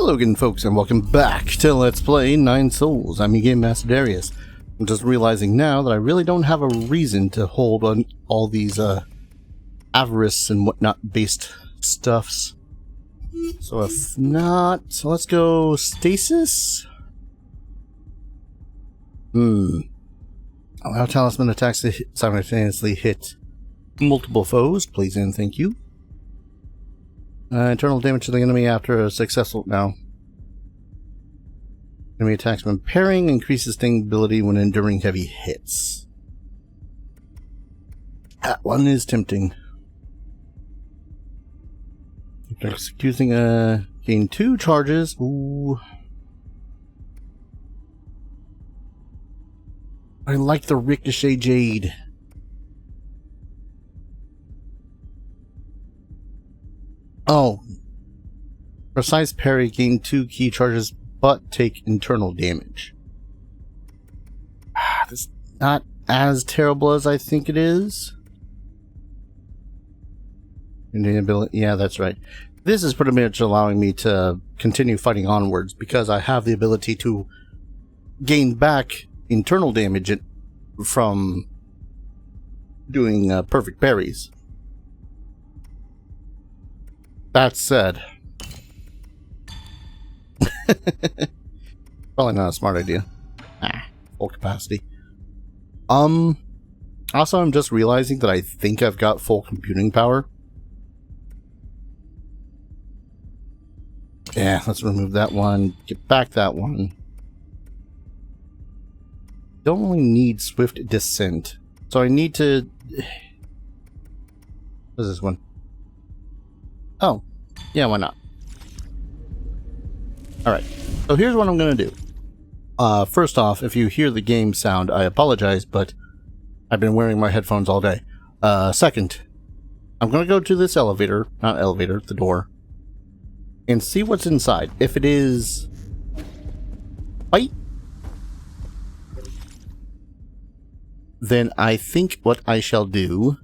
Hello again, folks, and welcome back to Let's Play Nine Souls. I'm your Game Master Darius. I'm just realizing now that I really don't have a reason to hold on all these avarice and whatnot based stuffs. So if not, so let's go stasis. Allow talisman attacks to simultaneously hit multiple foes, please and thank you. Internal damage to the enemy after a successful... No. Enemy attacks when parrying, increases sting ability when enduring heavy hits. That one is tempting. Executing gain 2 charges. Ooh. I like the Ricochet Jade. Oh. Precise parry, gain 2 key charges, but take internal damage. This is not as terrible as I think it is. Yeah, that's right. This is pretty much allowing me to continue fighting onwards because I have the ability to gain back internal damage from doing perfect parries. That said, probably not a smart idea. Full capacity. Also, I'm just realizing that I think I've got full computing power. Yeah, let's remove that one. Get back that one. Don't really need swift descent, so I need to... What's this one? Oh, yeah, why not? Alright, so here's what I'm going to do. First off, if you hear the game sound, I apologize, but I've been wearing my headphones all day. Second, I'm going to go to this elevator, not elevator, the door, and see what's inside. If it is... Fight, then I think what I shall do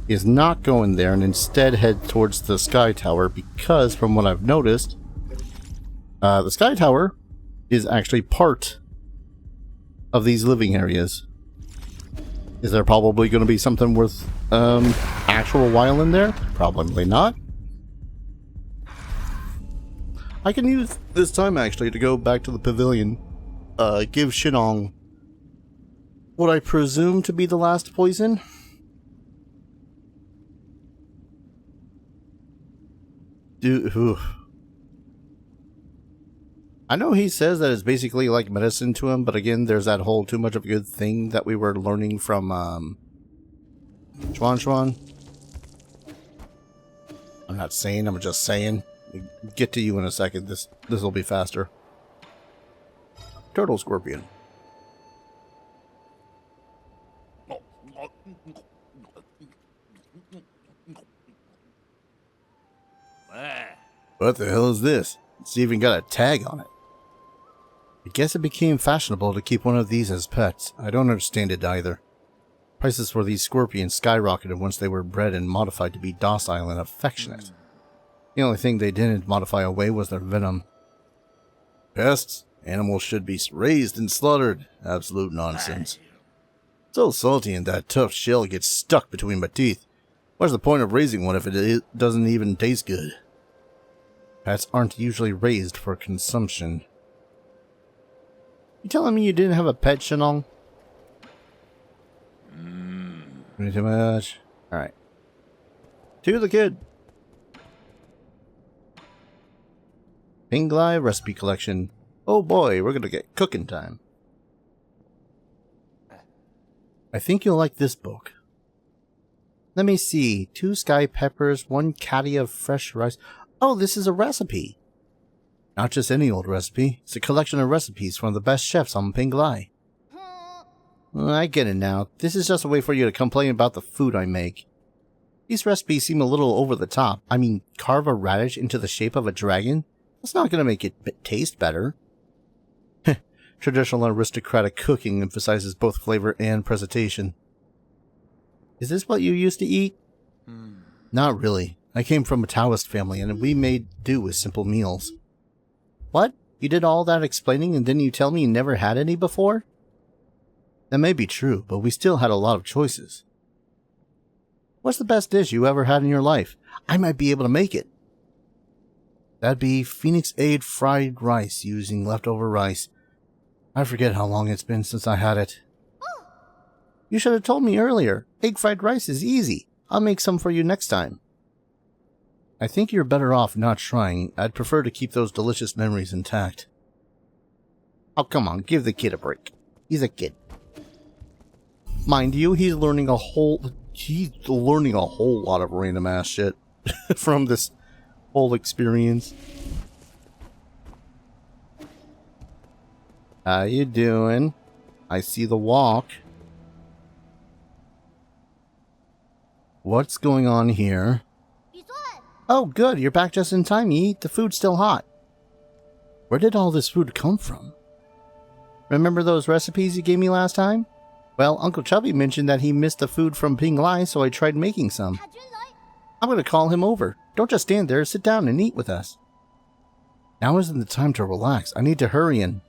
is not go in there and instead head towards the Sky Tower, because from what I've noticed, the Sky Tower is actually part of these living areas. Is there probably going to be something worth actual while in there? Probably not. I can use this time actually to go back to the pavilion, give Shinong what I presume to be the last poison. I know he says that it's basically like medicine to him, but again, there's that whole too much of a good thing that we were learning from Schwan. I'm not saying, I'm just saying. Get to you in a second. This will be faster. Turtle Scorpion. What the hell is this? It's even got a tag on it. I guess it became fashionable to keep one of these as pets. I don't understand it either. Prices for these scorpions skyrocketed once they were bred and modified to be docile and affectionate. The only thing they didn't modify away was their venom. Pests? Animals should be raised and slaughtered. Absolute nonsense. So salty and that tough shell gets stuck between my teeth. What's the point of raising one if it doesn't even taste good? Pets aren't usually raised for consumption. You telling me you didn't have a pet, Shinong? Too much. Alright. To the kid. Pinglai recipe collection. Oh boy, we're gonna get cooking time. I think you'll like this book. Let me see. 2 sky peppers, 1 caddy of fresh rice. Oh, this is a recipe. Not just any old recipe. It's a collection of recipes from the best chefs on Pinglai. I get it now. This is just a way for you to complain about the food I make. These recipes seem a little over the top. I mean, carve a radish into the shape of a dragon? That's not going to make it taste better. Traditional aristocratic cooking emphasizes both flavor and presentation. Is this what you used to eat? Not really. I came from a Taoist family, and we made do with simple meals. What? You did all that explaining, and then you tell me you never had any before? That may be true, but we still had a lot of choices. What's the best dish you ever had in your life? I might be able to make it. That'd be Phoenix Egg fried rice using leftover rice. I forget how long it's been since I had it. You should have told me earlier. Egg fried rice is easy. I'll make some for you next time. I think you're better off not trying. I'd prefer to keep those delicious memories intact. Oh, come on, give the kid a break. He's a kid. Mind you, he's learning a whole lot of random ass shit from this whole experience. How you doing? I see the walk. What's going on here? Oh, good. You're back just in time, Yi. The food's still hot. Where did all this food come from? Remember those recipes you gave me last time? Well, Uncle Chubby mentioned that he missed the food from Ping Lai, so I tried making some. I'm going to call him over. Don't just stand there. Sit down and eat with us. Now isn't the time to relax. I need to hurry in.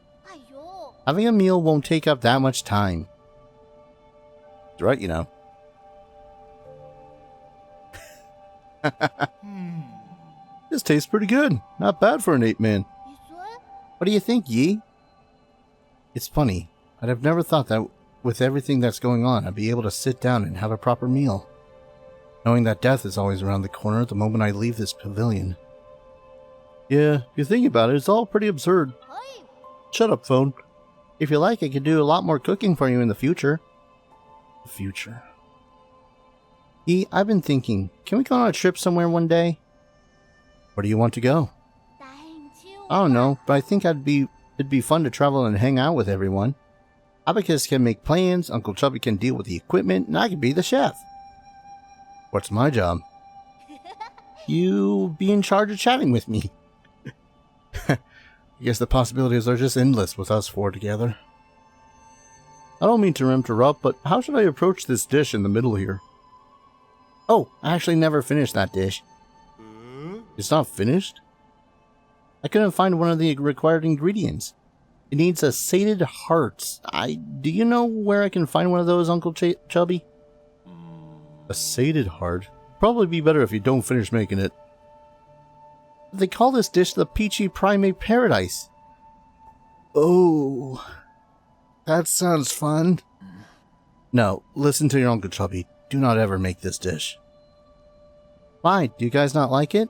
Having a meal won't take up that much time. That's right, you know. This tastes pretty good. Not bad for an ape-man. What do you think, Yi? It's funny. I'd have never thought that with everything that's going on, I'd be able to sit down and have a proper meal. Knowing that death is always around the corner the moment I leave this pavilion. Yeah, if you think about it, it's all pretty absurd. Shut up, phone. If you like, I could do a lot more cooking for you in the future. The future. Yi, I've been thinking, can we go on a trip somewhere one day? Where do you want to go? I don't know, but I think it'd be fun to travel and hang out with everyone. Abacus can make plans, Uncle Chubby can deal with the equipment, and I can be the chef. What's my job? You be in charge of chatting with me. I guess the possibilities are just endless with us four together. I don't mean to interrupt, but how should I approach this dish in the middle here? Oh, I actually never finished that dish. It's not finished? I couldn't find one of the required ingredients. It needs a sated heart. Do you know where I can find one of those, Uncle Chubby? A sated heart? Probably be better if you don't finish making it. They call this dish the Peachy Primate Paradise. Oh, that sounds fun. No, listen to your Uncle Chubby. Do not ever make this dish. Why? Do you guys not like it?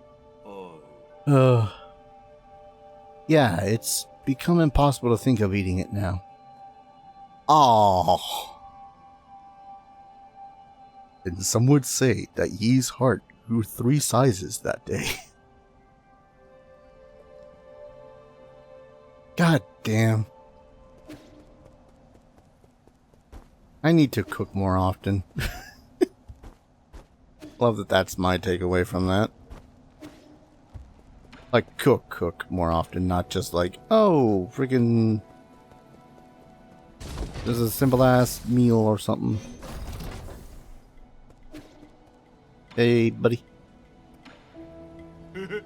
Yeah, it's become impossible to think of eating it now. Oh. And some would say that Yi's heart grew 3 sizes that day. God damn. I need to cook more often. Love that that's my takeaway from that. Like, cook more often, not just like, oh, friggin' this is a simple-ass meal or something. Hey, buddy. Got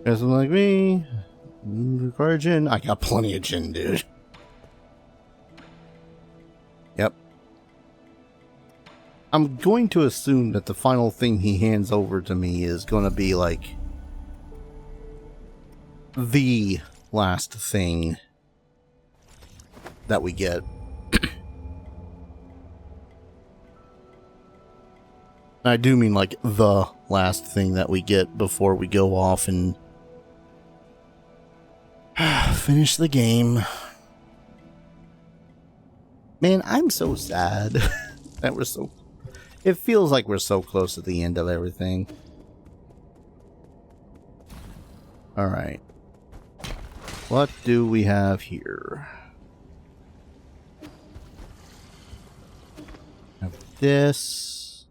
something like me? Require gin? I got plenty of gin, dude. Yep. I'm going to assume that the final thing he hands over to me is going to be like the last thing that we get. I do mean like the last thing that we get before we go off and finish the game. Man, I'm so sad that we're so... It feels like we're so close to the end of everything. Alright. What do we have here? Have this.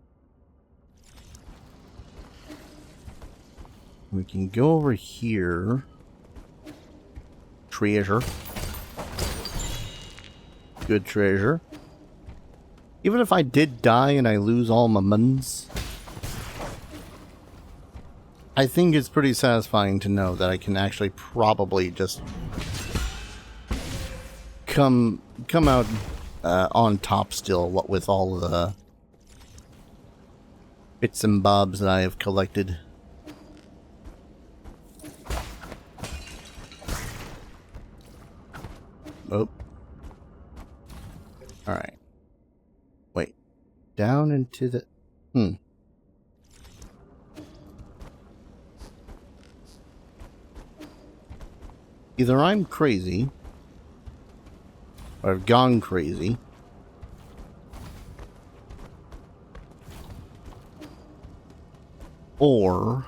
We can go over here. Treasure. Good treasure. Even if I did die and I lose all my muns, I think it's pretty satisfying to know that I can actually probably just come out on top still, what with all the bits and bobs that I have collected. Oh. Alright. Wait. Down into the... Either I'm crazy, or I've gone crazy, or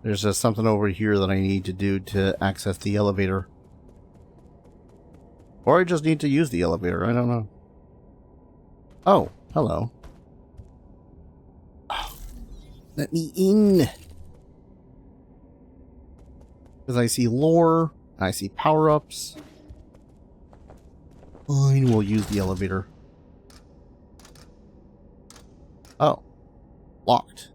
there's just something over here that I need to do to access the elevator. Or I just need to use the elevator, I don't know. Oh, hello. Oh, let me in. Because I see lore, I see power-ups. Fine, we'll use the elevator. Oh. Locked.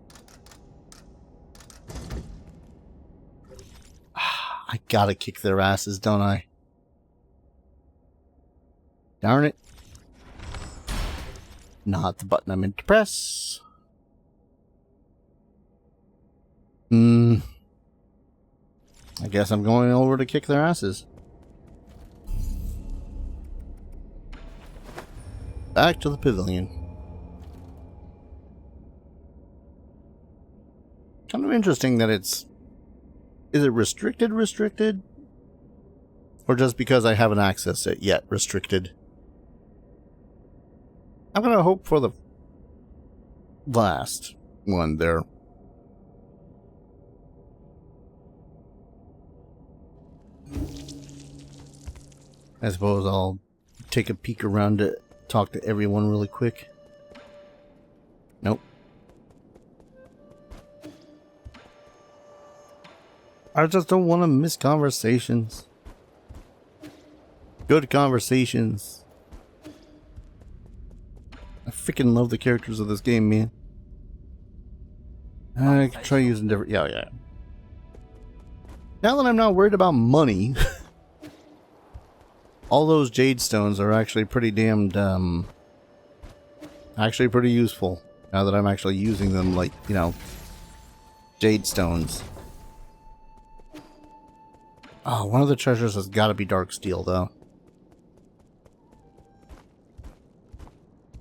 I gotta kick their asses, don't I? Darn it. Not the button I meant to press. I guess I'm going over to kick their asses. Back to the pavilion. Kind of interesting that it's... Is it restricted? Or just because I haven't accessed it yet, restricted? I'm gonna hope for the last one there. I suppose I'll take a peek around to talk to everyone really quick. Nope. I just don't want to miss conversations. Good conversations. I freaking love the characters of this game, man. I could try using different... Yeah. Now that I'm not worried about money... all those jade stones are actually pretty damned, actually pretty useful. Now that I'm actually using them like, you know, jade stones. Oh, one of the treasures has got to be dark steel, though.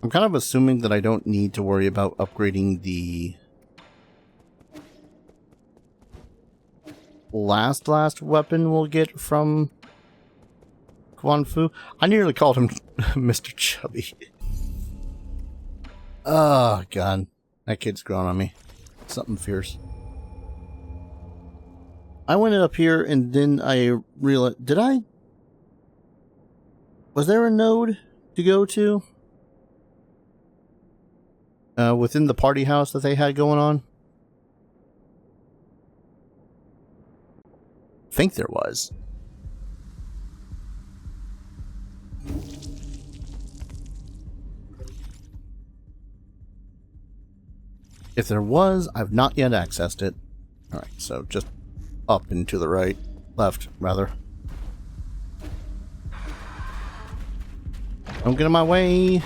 I'm kind of assuming that I don't need to worry about upgrading the last weapon we'll get from Quan Fu. I nearly called him Mr. Chubby. Oh, God. That kid's growing on me. Something fierce. I went up here and then I realized... Did I? Was there a node to go to? Within the party house that they had going on? I think there was. If there was, I've not yet accessed it. Alright, so just up and to the right. Left, rather. Don't get in my way.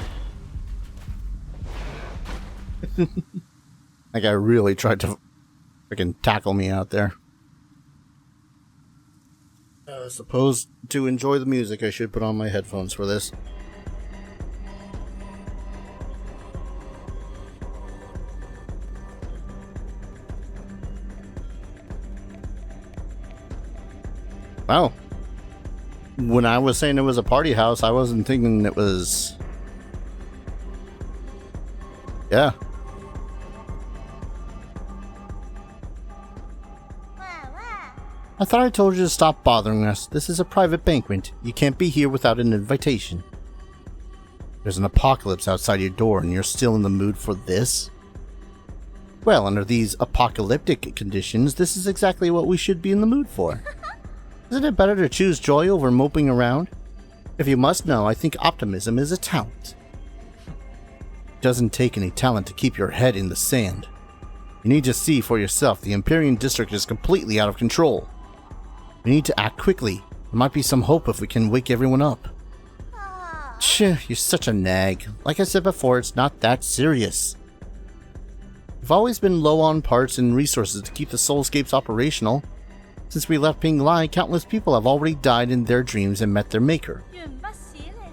That guy really tried to freaking tackle me out there. I suppose to enjoy the music, I should put on my headphones for this. Wow. When I was saying it was a party house, I wasn't thinking it was... Yeah. I thought I told you to stop bothering us. This is a private banquet. You can't be here without an invitation. There's an apocalypse outside your door and you're still in the mood for this? Well, under these apocalyptic conditions, this is exactly what we should be in the mood for. Isn't it better to choose joy over moping around? If you must know, I think optimism is a talent. It doesn't take any talent to keep your head in the sand. You need to see for yourself. The Empyrean district is completely out of control. We need to act quickly. There might be some hope if we can wake everyone up. You're such a nag. Like I said before, it's not that serious. We've always been low on parts and resources to keep the soulscapes operational. Since we left Ping Lai, countless people have already died in their dreams and met their maker.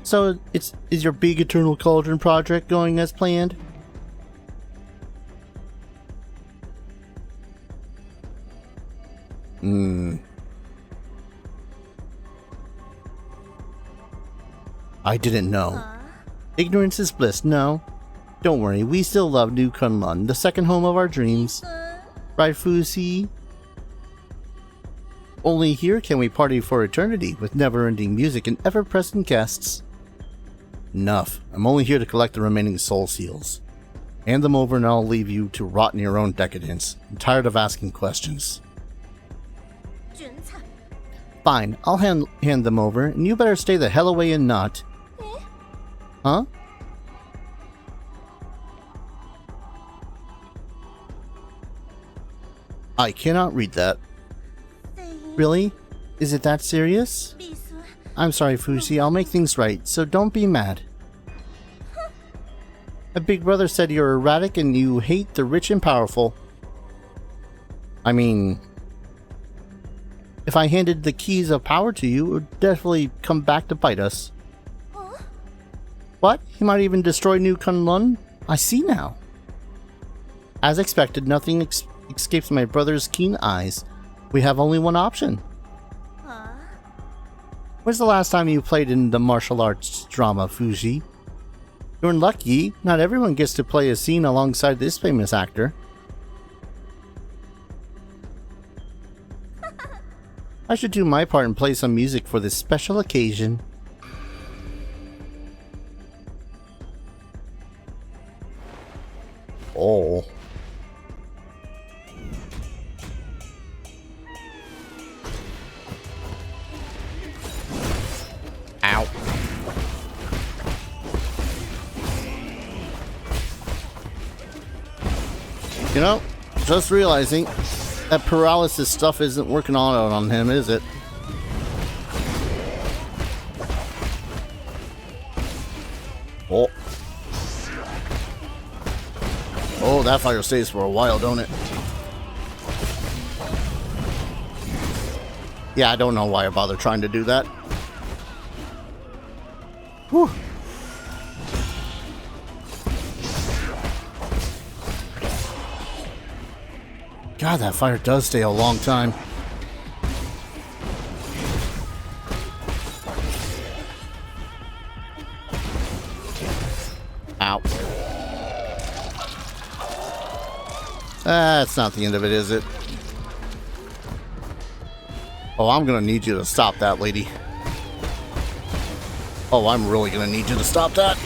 So, is your big Eternal Cauldron project going as planned? I didn't know. Ignorance is bliss, no. Don't worry, we still love New Kunlun, the second home of our dreams. Right, Fuxi? Only here can we party for eternity, with never-ending music and ever-present guests. Enough. I'm only here to collect the remaining soul seals. Hand them over and I'll leave you to rot in your own decadence. I'm tired of asking questions. Fine, I'll hand them over, and you better stay the hell away and not. Huh? I cannot read that. Really? Is it that serious? I'm sorry, Fuxi, I'll make things right, so don't be mad. My big brother said you're erratic and you hate the rich and powerful. I mean, if I handed the keys of power to you, it would definitely come back to bite us. What? He might even destroy New Kunlun? I see now. As expected, nothing escapes my brother's keen eyes. We have only one option. When's the last time you played in the martial arts drama, Fuxi? You're lucky. Not everyone gets to play a scene alongside this famous actor. I should do my part and play some music for this special occasion. Oh. Ow. You know, just realizing that paralysis stuff isn't working on him, is it? Oh. Oh, that fire stays for a while, don't it? Yeah, I don't know why I bother trying to do that. Whew. God, that fire does stay a long time. Ow. That's not the end of it, is it? Oh, I'm gonna need you to stop that, lady. Oh, I'm really gonna need you to stop that.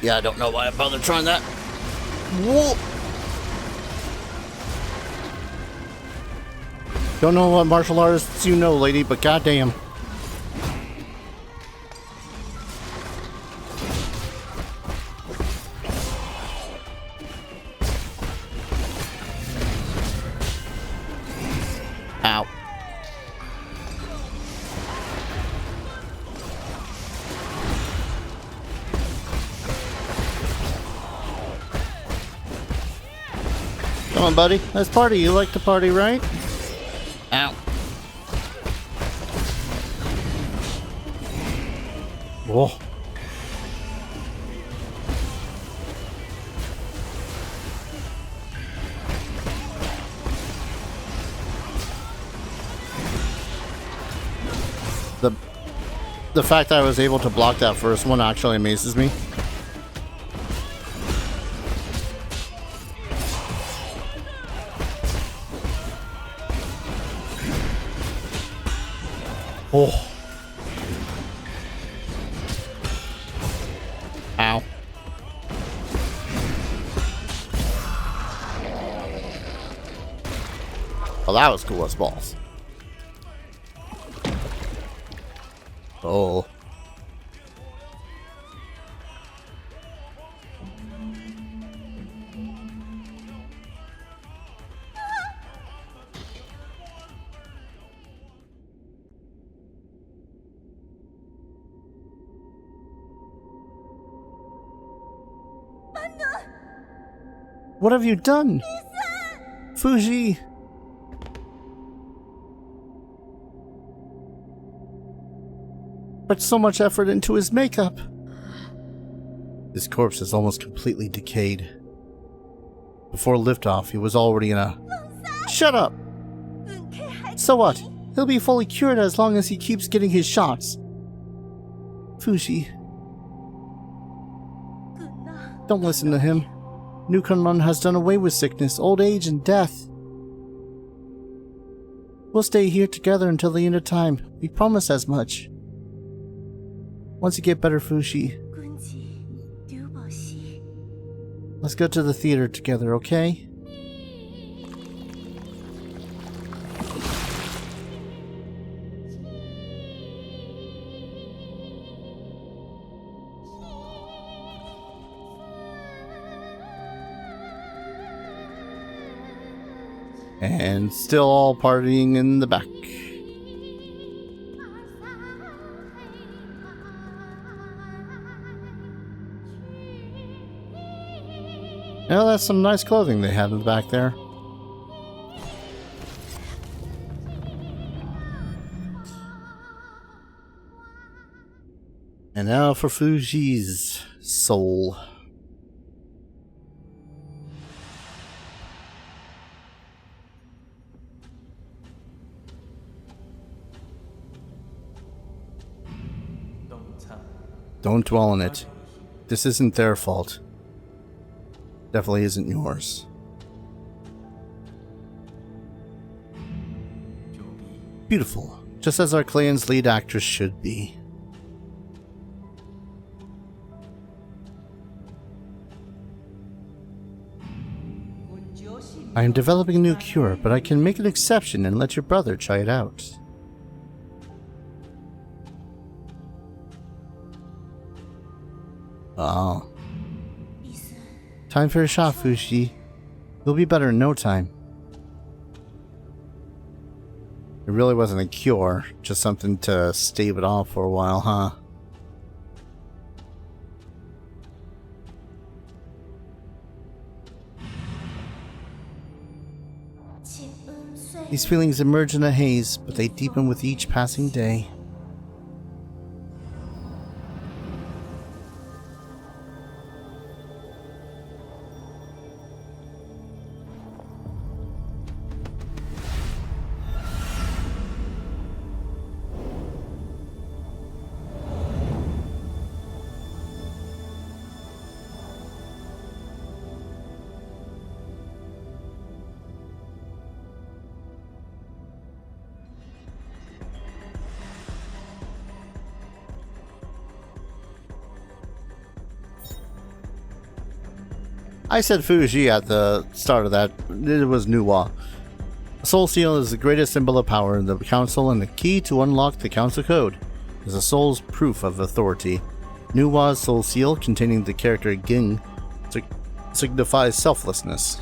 Yeah, I don't know why I bothered trying that. Whoa! Don't know what martial artists you know, lady, but goddamn. Ow. Come on, buddy. Let's party. You like to party, right? Ow. Whoa. The fact that I was able to block that first one actually amazes me. Oh. Ow. Well, that was cool as balls. Oh. What have you done? Fuxi! Put so much effort into his makeup. His corpse is almost completely decayed. Before liftoff, he was already in a... Shut up! So what? He'll be fully cured as long as he keeps getting his shots. Fuxi. Don't listen to him. New Kunlun has done away with sickness, old age, and death. We'll stay here together until the end of time. We promise as much. Once you get better, Fuxi, let's go to the theater together, okay? And still all partying in the back. Well, that's some nice clothing they have in the back there. And now for Fuxi's soul. Don't dwell on it. This isn't their fault. Definitely isn't yours. Beautiful. Just as our clan's lead actress should be. I am developing a new cure, but I can make an exception and let your brother try it out. Oh. Time for a shot, Fuxi. You'll be better in no time. It really wasn't a cure, just something to stave it off for a while, huh? These feelings emerge in a haze, but they deepen with each passing day. I said Fuxi at the start of that. It was Nuwa. A soul seal is the greatest symbol of power in the council and the key to unlock the council code. It is a soul's proof of authority. Nuwa's soul seal, containing the character Ging, signifies selflessness.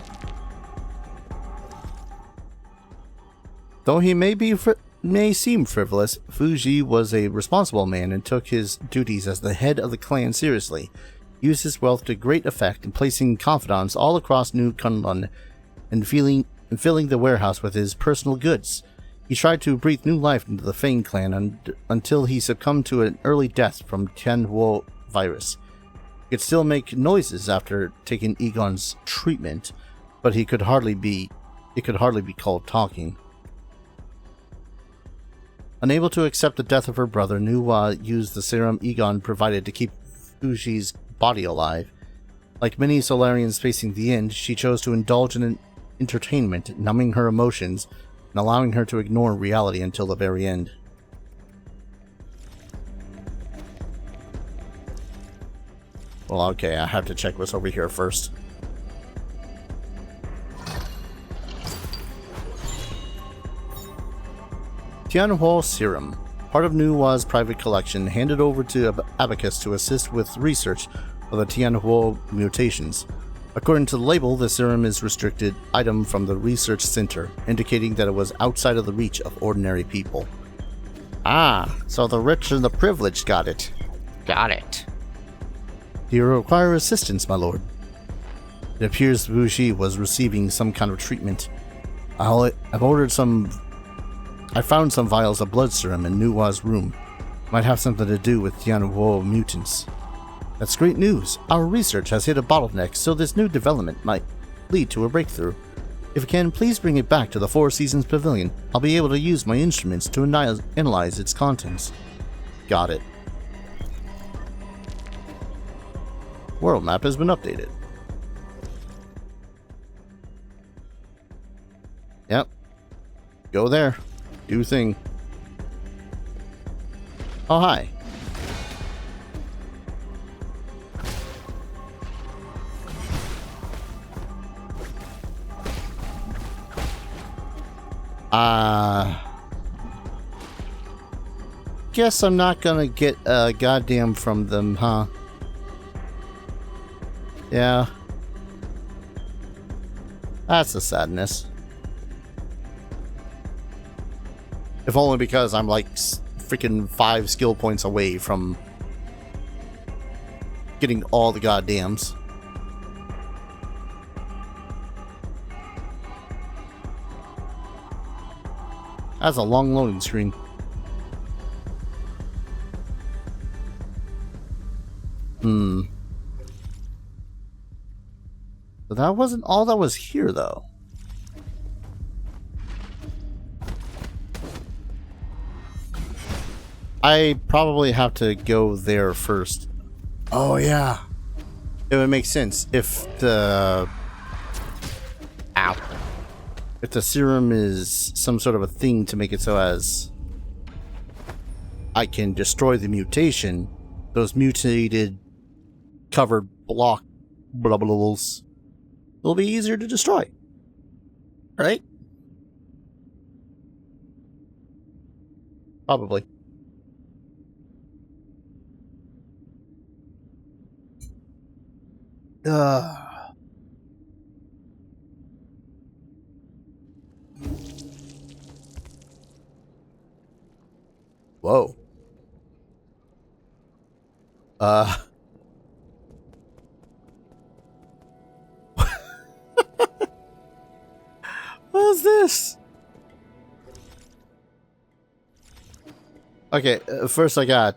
Though he may seem frivolous, Fuxi was a responsible man and took his duties as the head of the clan seriously. Used his wealth to great effect in placing confidants all across New Kunlun and filling the warehouse with his personal goods. He tried to breathe new life into the Fang clan until he succumbed to an early death from Tianhuo virus. He could still make noises after taking Egon's treatment, but it could hardly be called talking. Unable to accept the death of her brother, Nuwa used the serum Egon provided to keep Fuxi's body alive. Like many Solarians facing the end, she chose to indulge in entertainment, numbing her emotions and allowing her to ignore reality until the very end. Well, okay, I have to check what's over here first. Tianhuo Serum. part of Nuwa's private collection, handed over to Abacus to assist with research of the Tianhuo mutations. According to the label, the serum is a restricted item from the research center, indicating that it was outside of the reach of ordinary people. Ah, so the rich and the privileged got it. Got it. Do you require assistance, my lord? It appears Fuxi was receiving some kind of treatment. I've ordered some... I found some vials of blood serum in Nuwa's room. Might have something to do with Tianhuo mutants. That's great news. Our research has hit a bottleneck, so this new development might lead to a breakthrough. If you can, please bring it back to the Four Seasons Pavilion. I'll be able to use my instruments to analyze its contents. Got it. World map has been updated. Yep. Go there. Do thing. Oh, hi. Guess I'm not gonna get a goddamn from them, huh? Yeah. That's a sadness. If only because I'm like freaking 5 skill points away from getting all the goddams. That's a long loading screen. But that wasn't all that was here, though. I probably have to go there first. Oh, yeah. It would make sense if the... Ow. If the serum is some sort of a thing to make it so as I can destroy the mutation, those mutated covered block blubbles will be easier to destroy. Right? Probably. Whoa. What is this? Okay, first I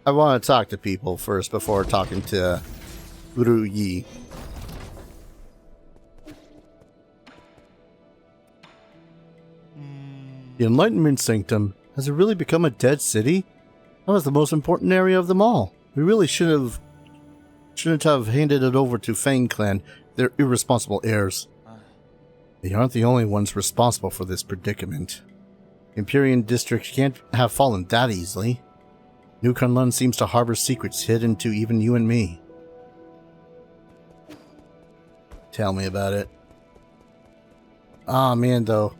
want to talk to people first before talking to Ru Yi. The Enlightenment Sanctum. Has it really become a dead city? That was the most important area of them all. We really shouldn't have handed it over to Fang Clan, their irresponsible heirs. They aren't the only ones responsible for this predicament. The Empyrean District can't have fallen that easily. New Kunlun seems to harbor secrets hidden to even you and me. Tell me about it. Ah, man, though.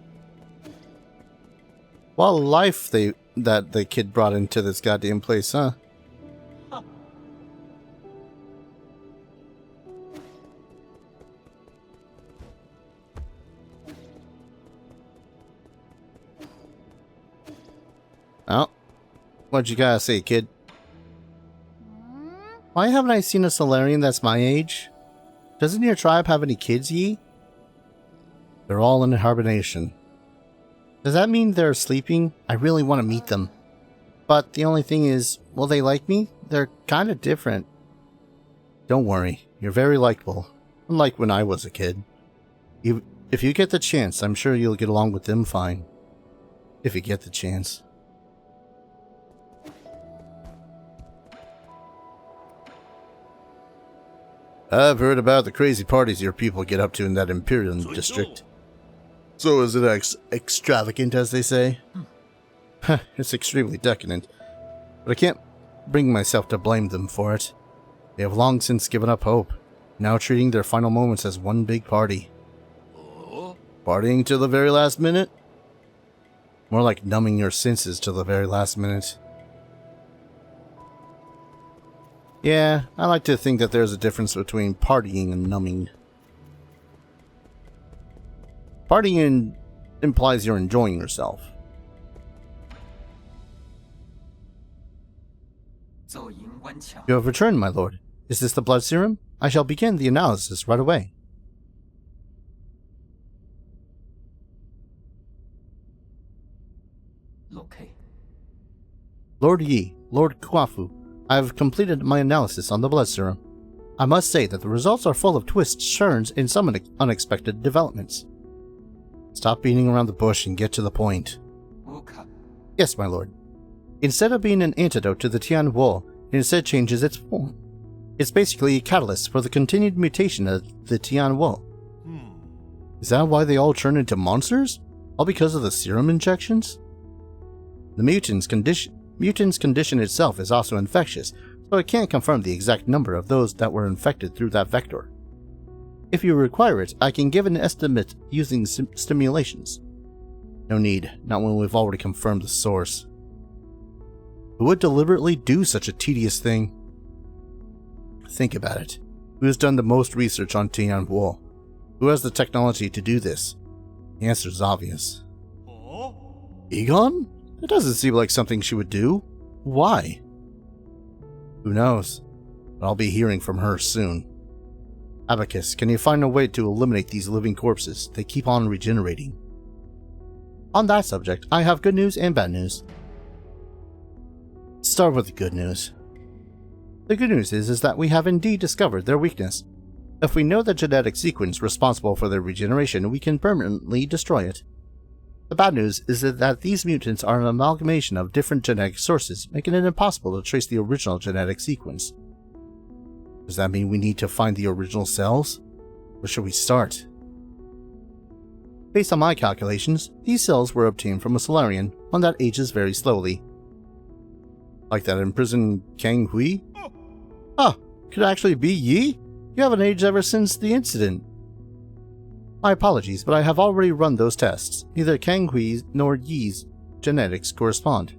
What a life that the kid brought into this goddamn place, huh? Oh, what you gotta say, kid? Why haven't I seen a Solarian that's my age? Doesn't your tribe have any kids, Yi? They're all in hibernation. Does that mean they're sleeping? I really want to meet them. But the only thing is, will they like me? They're kind of different. Don't worry, you're very likable. Unlike when I was a kid. If you get the chance, I'm sure you'll get along with them fine. If you get the chance. I've heard about the crazy parties your people get up to in that Imperial district. So is it extravagant, as they say? It's extremely decadent. But I can't bring myself to blame them for it. They have long since given up hope, now treating their final moments as one big party. Partying till the very last minute? More like numbing your senses till the very last minute. Yeah, I like to think that there's a difference between partying and numbing. Partying implies you're enjoying yourself. You have returned, my lord. Is this the blood serum? I shall begin the analysis right away. Lord Yi, Lord Kuafu, I have completed my analysis on the blood serum. I must say that the results are full of twists, turns, and some unexpected developments. Stop beating around the bush and get to the point. Yes, my lord. Instead of being an antidote to the Tian Wu, it instead changes its form. It's basically a catalyst for the continued mutation of the Tian Wu. Is that why they all turn into monsters? All because of the serum injections? The mutant's condition itself is also infectious, so it can't confirm the exact number of those that were infected through that vector. If you require it, I can give an estimate using stimulations. No need, not when we've already confirmed the source. Who would deliberately do such a tedious thing? Think about it. Who has done the most research on Tian Wu? Who has the technology to do this? The answer is obvious. Egon? It doesn't seem like something she would do. Why? Who knows? But I'll be hearing from her soon. Abacus, can you find a way to eliminate these living corpses? They keep on regenerating. On that subject, I have good news and bad news. Start with the good news. The good news is that we have indeed discovered their weakness. If we know the genetic sequence responsible for their regeneration, we can permanently destroy it. The bad news is that these mutants are an amalgamation of different genetic sources, making it impossible to trace the original genetic sequence. Does that mean we need to find the original cells? Where should we start? Based on my calculations, these cells were obtained from a Solarian, one that ages very slowly. Like that imprisoned Kang Hui? Huh, could it actually be Yi? You haven't aged ever since the incident. My apologies, but I have already run those tests. Neither Kang Hui's nor Yi's genetics correspond.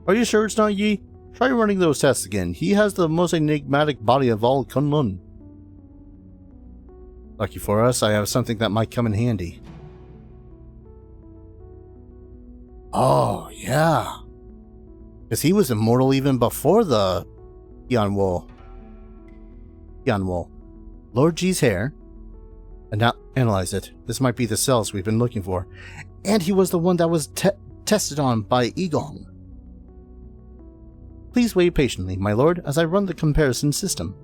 Are you sure it's not Yi? Try running those tests again. He has the most enigmatic body of all Kunlun. Lucky for us, I have something that might come in handy. Oh, yeah. Because he was immortal even before the Tian Wu. Lord Ji's hair. And now analyze it. This might be the cells we've been looking for. And he was the one that was tested on by Egon. Please wait patiently, my lord, as I run the comparison system.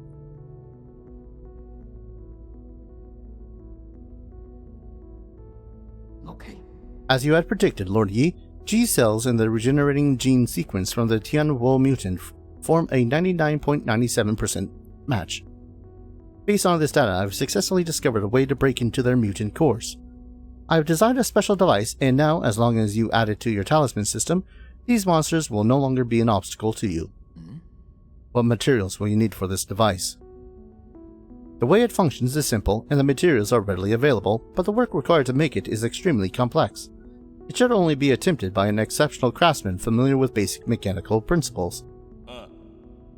Okay. As you had predicted, Lord Yi, G cells in the regenerating gene sequence from the Tian Wu mutant form a 99.97% match. Based on this data, I've successfully discovered a way to break into their mutant cores. I've designed a special device, and now, as long as you add it to your talisman system, these monsters will no longer be an obstacle to you. What materials will you need for this device? The way it functions is simple, and the materials are readily available, but the work required to make it is extremely complex. It should only be attempted by an exceptional craftsman familiar with basic mechanical principles.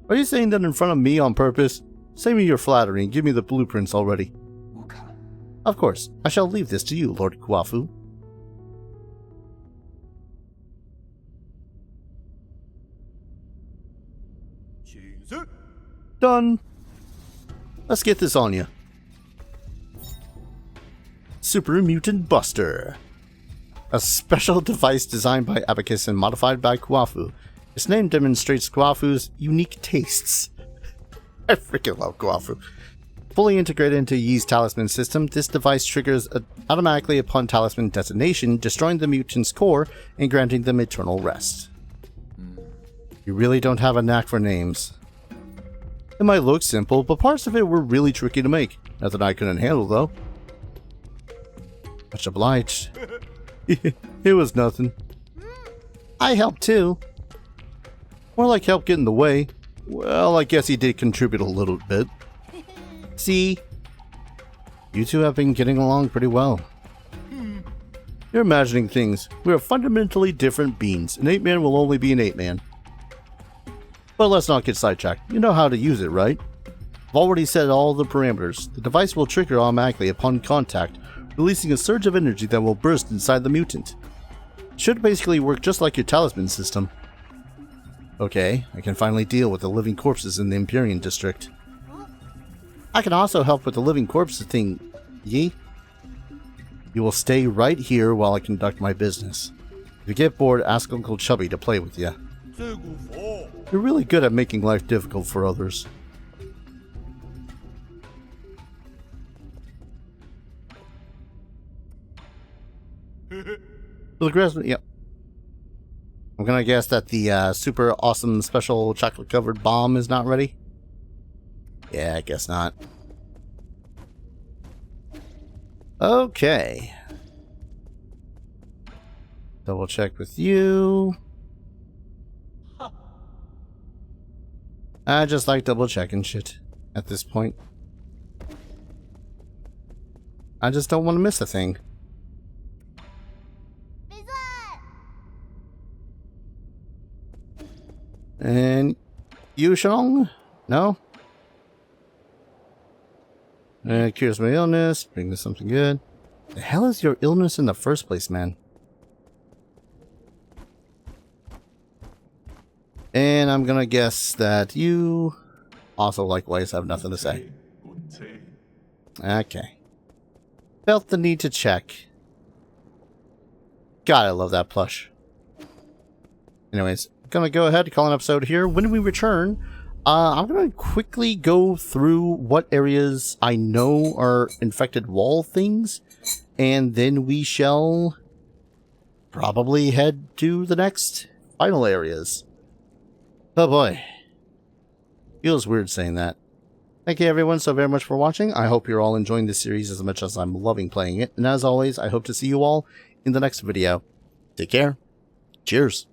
Are you saying that in front of me on purpose? Save me your flattery and give me the blueprints already. Of course, I shall leave this to you, Lord Kuafu. Done. Let's get this on you. Super Mutant Buster. A special device designed by Abacus and modified by Kuafu. Its name demonstrates Kuafu's unique tastes. I freaking love Kuafu. Fully integrated into Yi's talisman system, this device triggers automatically upon talisman detonation, destroying the mutant's core and granting them eternal rest. You really don't have a knack for names. It might look simple, but parts of it were really tricky to make. Nothing I couldn't handle, though. Much obliged. It was nothing. I helped too. More like help get in the way. Well, I guess he did contribute a little bit. See? You two have been getting along pretty well. You're imagining things. We are fundamentally different beings. An 8-man will only be an 8-man. But let's not get sidetracked. You know how to use it, right? I've already set all the parameters. The device will trigger automatically upon contact, releasing a surge of energy that will burst inside the mutant. It should basically work just like your talisman system. Okay, I can finally deal with the living corpses in the Empyrean district. I can also help with the living corpses thing, ye? You will stay right here while I conduct my business. If you get bored, ask Uncle Chubby to play with you. You're really good at making life difficult for others. Yep. I'm gonna guess that the super awesome special chocolate covered bomb is not ready. Yeah, I guess not. Okay. Double check with you. I just like double checking shit at this point. I just don't want to miss a thing. And Yushong? No? Cures my illness. Bring me something good. The hell is your illness in the first place, man? And I'm gonna guess that you also likewise have nothing to say. Okay. Felt the need to check. God, I love that plush. Anyways, gonna go ahead and call an episode here. When we return, I'm gonna quickly go through what areas I know are infected wall things, and then we shall probably head to the next final areas. Oh boy. Feels weird saying that. Thank you everyone so very much for watching. I hope you're all enjoying this series as much as I'm loving playing it. And as always, I hope to see you all in the next video. Take care. Cheers.